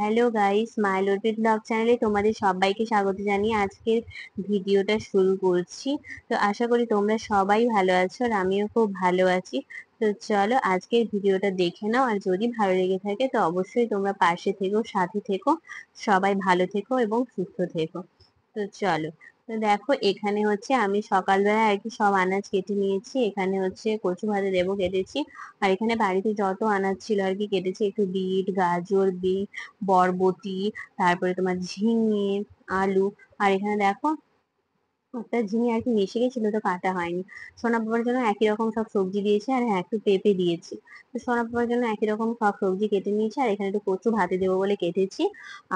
Hello guys, মাই লোটেড blog চ্যানেলে তোমাদের সবাইকে স্বাগত জানিয়ে আজকের ভিডিওটা শুরু করছি। তো আশা করি তোমরা সবাই ভালো আছো আর আমিও খুব ভালো আছি। তো চলো আজকের ভিডিওটা দেখে নাও, আর যদি ভালো লেগে থাকে তো অবশ্যই তোমরা পাশে থেকো, সাথে থেকো। সবাই ভালো থেকো এবং সুস্থ থেকো। তো চলো। তো দেখো, এখানে হচ্ছে আমি সকালবেলা আর কি সব আনাজ কেটে নিয়েছি। এখানে হচ্ছে কচু ভাজা দেবো কেটেছি। আর এখানে বাড়িতে যত আনাজ ছিল আর কি কেটেছি, একটু বিট, গাজর, বরবটি, তারপরে তোমার ঝিঙে, আলু। আর এখানে দেখো একটা ঝিঙে আর কি মিশে গেছিল, তো কাটা হয়নি। সোনা বাবার জন্য একই রকম সব সবজি দিয়েছি, আর হ্যাঁ একটু পেঁপে দিয়েছি। তো সোনা বাবার জন্য একই রকম সব সবজি কেটে নিয়েছি, আর এখানে একটু কচু ভাতে দেবো বলে কেটেছি।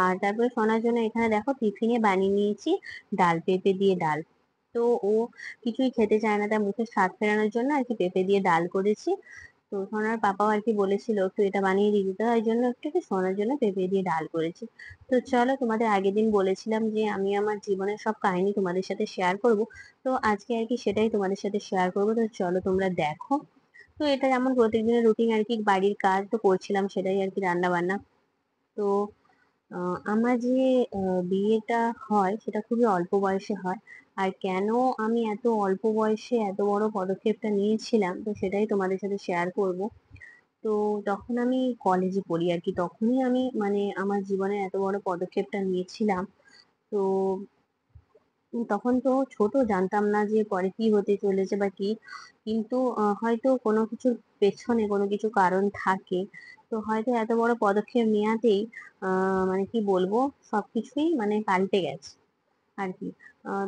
আর তারপরে সোনার জন্য এখানে দেখো টিফিনে বানিয়ে নিয়েছি ডাল, পেঁপে দিয়ে ডাল। তো ও কিছুই খেতে চায় না, তার মুখে স্বাদ ফেরানোর জন্য আর কি পেঁপে দিয়ে ডাল করেছি। তো সোনার পাপাও আর কি বলেছিল একটু এটা বানিয়ে দিয়ে দিতে, হয় জন্য একটু সোনার জন্য পেঁপে দিয়ে ডাল করেছি। তো চলো, তোমাদের আগের দিন বলেছিলাম যে আমি আমার জীবনের সব কাহিনী তোমাদের সাথে শেয়ার করব। তো আজকে আর কি সেটাই তোমাদের সাথে শেয়ার করবো। তো চলো তোমরা দেখো। তো এটা যেমন প্রত্যেকদিনের রুটিন আর কি, বাড়ির কাজ তো করছিলাম, সেটাই আর কি রান্না বান্না। তো আমার যে বিয়েটা হয় সেটা খুবই অল্প বয়সে হয়। আর কেন আমি এত অল্প বয়সে এত বড় পদক্ষেপটা নিয়েছিলাম, তো সেটাই তোমাদের সাথে শেয়ার করব। তো তখন আমি কলেজে পড়ি আর কি, তখনই আমি মানে আমার জীবনে এত বড় পদক্ষেপটা নিয়েছিলাম। তো তখন তো ছোট, জানতাম না যে পরে কি হতে চলেছে বা কি। কিন্তু হয়তো কোনো কিছুর পেছনে কোনো কিছু কারণ থাকে। তো হয়তো এত বড় পদক্ষেপ নেওয়াতেই মানে কি বলবো, সবকিছুই মানে পাল্টে গেছে আর কি।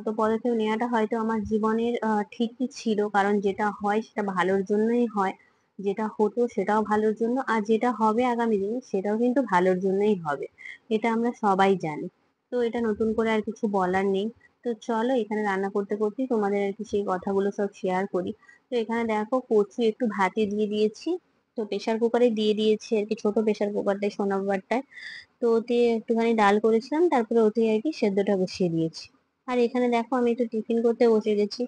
তো পদক্ষেপ নেওয়াটা হয়তো আমার জীবনের ঠিকই ছিল, কারণ যেটা হয় সেটা ভালোর জন্যই হয়। যেটা হতো সেটাও ভালোর জন্য, আর যেটা হবে আগামী দিনে সেটাও কিন্তু ভালোর জন্যই হবে। এটা আমরা সবাই জানি। তো এটা নতুন করে আর কিছু বলার নেই। তো চলো, এখানে রান্না করতে করতেই তোমাদের আর কি সেই কথাগুলো সব শেয়ার করি। তো এখানে দেখো কচু একটু ভাতে দিয়ে দিয়েছি। তো প্রেসার কুকারে দিয়ে দিয়েছি আর কি, ছোট প্রেসার কুকারটাই, সোনা বাবারটায়। তো ওতে একটুখানি ডাল করেছিলাম, তারপরে ওতে আর কি সেদ্ধটা বসিয়ে দিয়েছি। আর এখানে দেখো আমি একটু টিফিন করতে বসে গেছি।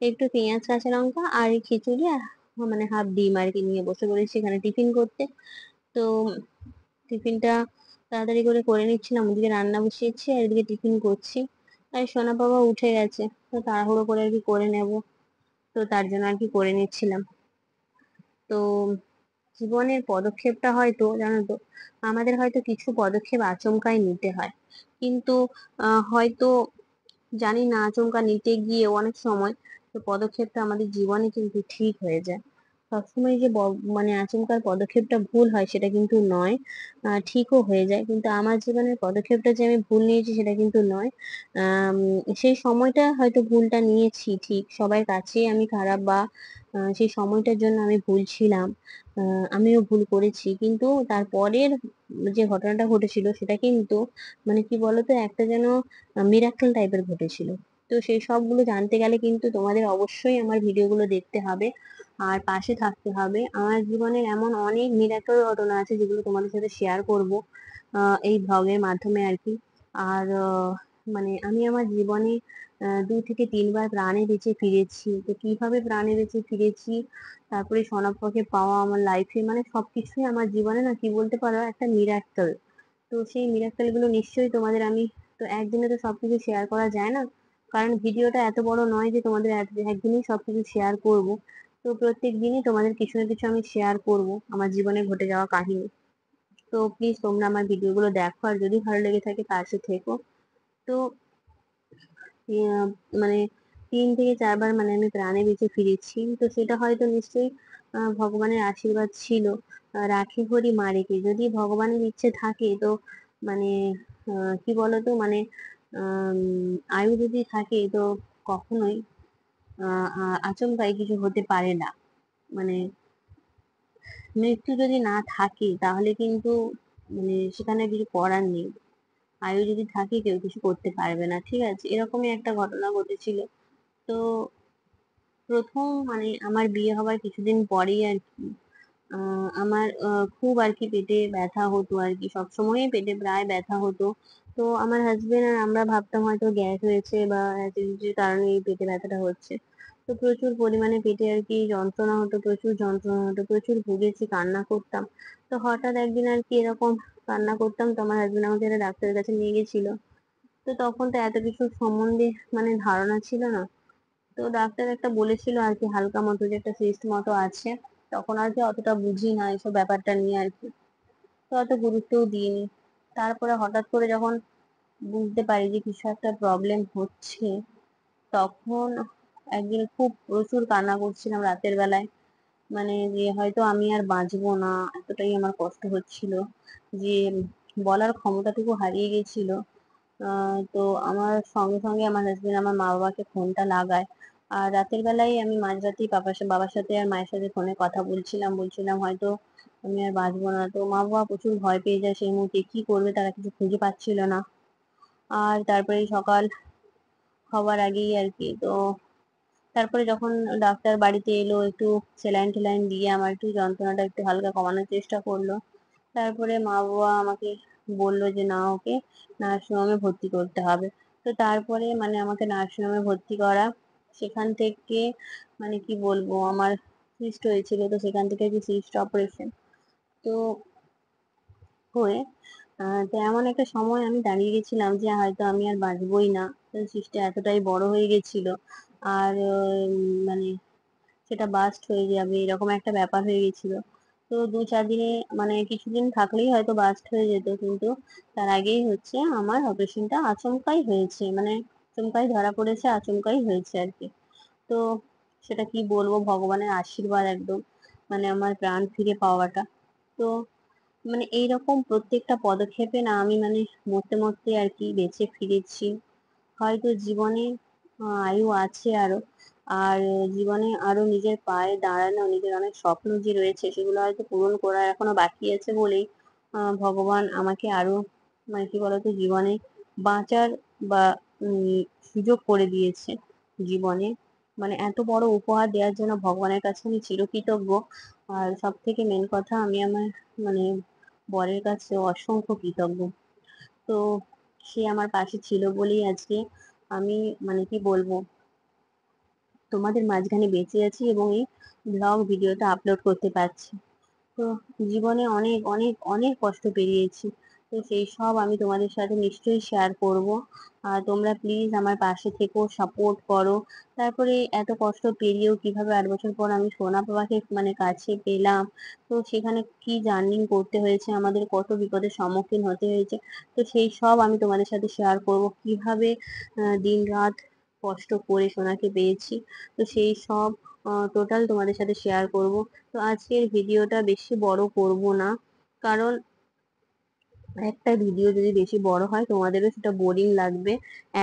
একটু পেঁয়াজ, কাঁচা লঙ্কা আর এই খিচুড়ি আর মানে হাফ ডিম আর কি নিয়ে বসে পড়েছি এখানে টিফিন করতে। তো টিফিনটা তাড়াতাড়ি করে করে নিচ্ছিলাম, ওদিকে রান্না বসিয়েছি আর এদিকে টিফিন করছি। আর সোনা বাবা উঠে গেছে, তো তাড়াহুড়ো করে আর কি করে নেব। তো তার জন্য আর কি করে নিচ্ছিলাম। তো জীবনের পদক্ষেপটা হয়তো জানো তো, আমাদের হয়তো কিছু পদক্ষেপ আচমকাই নিতে হয়। কিন্তু হয়তো জানি না, আচমকা নিতে গিয়ে অনেক সময় তো পদক্ষেপটা আমাদের জীবনে কিন্তু ঠিক হয়ে যায়। সবসময় যে মানে আচমকার পদক্ষেপটা ভুল হয় সেটা কিন্তু নয়। ঠিকও হয়ে যায়, কিন্তু আমার জীবনের পদক্ষেপটা যে আমি ভুল নিয়েছি সেটা কিন্তু নয়। আম, সেই সময়টা হয়তো ভুলটা নিয়েছি ঠিক, সবার কাছেই আমি খারাপ, বা সেই সময়টার জন্য আমি ভুল ছিলাম। আমিও ভুল করেছি, কিন্তু তারপরের যে ঘটনাটা ঘটেছিল সেটা কিন্তু মানে কি বলতো, একটা যেন মিরাক্কেল টাইপের ঘটেছিল। তো সেই সবগুলো জানতে গেলে কিন্তু তোমাদের অবশ্যই আমার ভিডিওগুলো দেখতে হবে আর পাশে থাকতে হবে। আমার জীবনের এমন অনেক মিরাক্কেল ঘটনা আছে যেগুলো তোমাদের সাথে শেয়ার করব এই ভ্লগের মাধ্যমে আর কি। আর মানে আমি আমার জীবনে 2 থেকে 3 বার প্রাণে বেঁচে ফিরেছি। তো কিভাবে প্রাণে বেঁচে ফিরেছি, তারপরে সনাপাকে পাওয়া আমার লাইফে, মানে সবকিছুই আমার জীবনে না কি বলতে পারো একটা মিরাক্কেল। তো সেই মিরাক্কেল গুলো নিশ্চয়ই তোমাদের আমি, তো একদিনে তো সবকিছু শেয়ার করা যায় না, কারণ ভিডিওটা এত বড় নয় যে তোমাদের একদিনই সবকিছু শেয়ার করব। তো প্রত্যেক দিনই তোমাদের কিছু না কিছু আমি শেয়ার করব আমার জীবনে ঘটে যাওয়া কাহিনী। তো প্লিজ তোমরা আমার ভিডিওগুলো দেখো, আর যদি ভালো লেগে থাকে পাশে থেকো। তো আহ, মানে 3 থেকে 4 বার মানে আমি প্রাণে বেঁচে ফিরেছি, তো সেটা হয়তো নিশ্চয়ই ভগবানের আশীর্বাদ ছিল। রাখে হরি মারেকে, যদি ভগবানের ইচ্ছে থাকে তো মানে কি বলতো, মানে আয়ু যদি থাকে তো কখনোই আচমকাই কিছু হতে পারে না। মানে মৃত্যু যদি না থাকে তাহলে কিন্তু মানে সেখানে কিছু করার নেই। আয়ু যদি থাকে কেউ কিছু করতে পারবে না, ঠিক আছে, এরকমই একটা ঘটনা ঘটেছিল। তো প্রথম মানে আমার বিয়ে হওয়ার কিছুদিন পরেই আর কি আমার খুব আর কি পেটে ব্যথা হতো আর কি, সবসময়ই পেটে প্রায় ব্যথা হতো। তো আমার হাজবেন্ড আর আমরা ভাবতাম হয়তো গ্যাস হয়েছে বা অ্যাসিডিটির কারণে এই পেটে ব্যথাটা হচ্ছে। তো প্রচুর পরিমাণে পেটে আর কি যন্ত্রণা হতো, প্রচুর যন্ত্রণা হতো, প্রচুর ভুগেছি, কান্না করতাম। তো হঠাৎ একদিন আর কি এরকম কান্না করতাম, তো আমার হাজবেন্ড আমাকে একটা ডাক্তারের কাছে নিয়ে গেছিল। তো তখন তো এত কিছু সম্বন্ধে ধারণা ছিল না। তো ডাক্তার একটা বলেছিল আর কি হালকা মতো, যে একটা সিস্ট মতো আছে। তখন আর কি অতটা বুঝি না এইসব ব্যাপারটা নিয়ে আর কি, তো অত গুরুত্বও দিইনি। তারপরে হঠাৎ করে যখন বুঝতে পারি যে কিছু একটা প্রবলেম হচ্ছে, তখন একদিন খুব প্রচুর কান্না করছিলাম রাতের বেলায়। যে হয়তো আমি আর বাঁচবো না, এতটাই আমার কষ্ট হচ্ছিল, যে বলার ক্ষমতাটুকু হারিয়ে গেছিল। তো আমার সঙ্গে সঙ্গে আমার হাজবেন্ড আমার মা বাবাকে ফোনটা লাগায়। আর রাতের বেলায় আমি মাঝরাতেই বাবার সাথে আর মায়ের সাথে ফোনে কথা বলছিলাম হয়তো আমি আর বাঁচবো না। তো মা বাবা প্রচুর ভয় পেয়ে যায় সেই মুহূর্তে, কি করবে তারা কিছু খুঁজে পাচ্ছিল না। আর তারপরে সকাল হওয়ার আগেই আর কি, তো তারপরে যখন ডাক্তার বাড়িতে এলো, একটু স্যালাইন ট্যালাইন দিয়ে আমার একটু যন্ত্রণাটা একটু হালকা কমানোর চেষ্টা করলো। তারপরে মা বাবা আমাকে বললো যে না, ওকে নার্সিংহোমে ভর্তি করতে হবে। তো তারপরে আমাকে নার্সিংহোমে ভর্তি করা। সেখান থেকে কি বলবো, আমার সিস্ট হয়েছিল, তো সেখান থেকে যে সিস্ট অপারেশন তো হয়ে তো এমন একটা সময় আমি দাঁড়িয়ে গেছিলাম যে হয়তো আমি আর বাঁচবই না। তো সিস্টটা এতটাই বড় হয়ে গেছিল, আর সেটা বাস্ট হয়ে যাবে এরকম একটা ব্যাপার হয়ে গেছিল। তো 2-4 দিনে কিছুদিন থাকলেই হয়তো বাস্ট হয়ে যেত, কিন্তু তার আগেই হচ্ছে আমার অপারেশনটা আচমকাই হয়েছে, আচমকাই ধরা পড়েছে, আচমকাই হয়েছে আর কি। তো সেটা কি বলবো, ভগবানের আশীর্বাদ একদম, আমার প্রাণ ফিরে পাওয়াটা। তো এইরকম প্রত্যেকটা পদক্ষেপে না আমি মরতে মরতে আর কি বেঁচে ফিরেছি। হয়তো জীবনে আয়ু আছে আরো, আর জীবনে আরো নিজের পায়ে দাঁড়ানো, নিজের অনেক স্বপ্ন যে রয়েছে সেগুলো হয়তো পূরণ করা এখনো বাকি আছে বলেই ভগবান আমাকে আরো কি বলতো জীবনে বাঁচার বা সুযোগ করে দিয়েছে জীবনে। এত বড় উপহার দেওয়ার জন্য ভগবানের কাছে আমি চিরকৃতজ্ঞ। আর সব থেকে মেন কথা, আমি আমার মানে বরের কাছে অসংখ্য কৃতজ্ঞ। তো সে আমার পাশে ছিল বলেই আজকে আমি কি বলবো, তোমাদের মাঝখানে বেঁচে আছি এবং এই ব্লগ ভিডিওটা আপলোড করতে পারছি। তো জীবনে অনেক অনেক অনেক কষ্ট পেরিয়েছি, তো সেই সব আমি তোমাদের সাথে নিশ্চয়ই শেয়ার করব। আর তোমরা প্লিজ আমার পাশে থেকো, সাপোর্ট করো। তারপরে এত কষ্ট পেরিয়েও কিভাবে 8 বছর পর আমি সোনা বাবাকে কাছে পেলাম, তো সেখানে কি জার্নি করতে হয়েছে, আমাদের কত বিপদের সম্মুখীন হতে হয়েছে, তো সেই সব আমি তোমাদের সাথে শেয়ার করব। কিভাবে দিন রাত কষ্ট করে সোনাকে পেয়েছি, তো সেই সব টোটাল তোমাদের সাথে শেয়ার করব। তো আজকের ভিডিওটা বেশি বড় করব না, কারণ একটা ভিডিও যদি বেশি বড় হয় তোমাদেরও সেটা বোরিং লাগবে,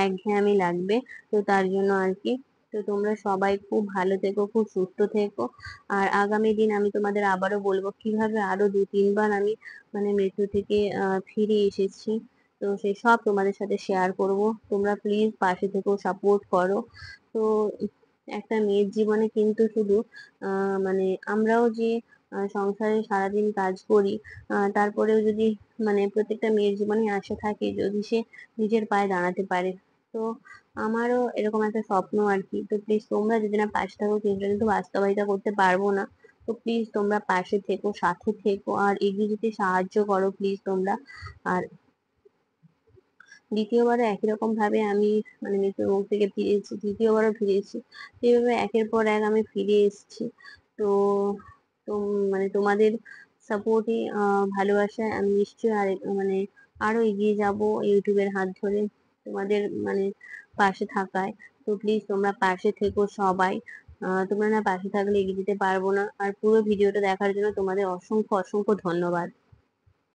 একঘেয়েমি লাগবে। তো তার জন্য আর কি, তো তোমরা সবাই খুব ভালো থেকো, খুব সুস্থ থেকো। আর আগামী দিন আমি তোমাদের আবারও বলবো কিভাবে আরো 2-3 বার আমি মৃত্যু থেকে ফিরে এসেছি, তো সেই সব তোমাদের সাথে শেয়ার করব। তোমরা প্লিজ পাশে থেকো, সাপোর্ট করো। তো একটা মেয়ের জীবনে কিন্তু শুধু আমরাও যে সংসারে সারাদিন কাজ করি, তারপরেও যদি প্রত্যেকটা মেয়ের জীবনে আশা থাকে যদি সে নিজের পায়ে দাঁড়াতে পারে। তো আমারও এরকম একটা স্বপ্ন আর কি। তো প্লিজ তোমরা যদি না পাশে থাকো, সেটা কিন্তু বাস্তবায়িত করতে পারবো না। তো প্লিজ তোমরা পাশে থেকো, সাথে থেকো, আর এগিয়ে যেতে সাহায্য করো প্লিজ তোমরা। আর দ্বিতীয়বারও একই রকম ভাবে আমি মৃত্যুর মুখ থেকে ফিরেছি, তৃতীয়বারও ফিরেছি, এইভাবে একের পর এক আমি ফিরে এসেছি। তো তো তোমাদের সাপোর্টে, ভালোবাসায় আমি নিশ্চয়ই আর আরো এগিয়ে যাব ইউটিউবের হাত ধরে, তোমাদের পাশে থাকায়। তো প্লিজ তোমরা পাশে থেকো সবাই। তোমরা না পাশে থাকলে এগিয়ে যেতে পারবো না। আর পুরো ভিডিওটা দেখার জন্য তোমাদের অসংখ্য অসংখ্য ধন্যবাদ।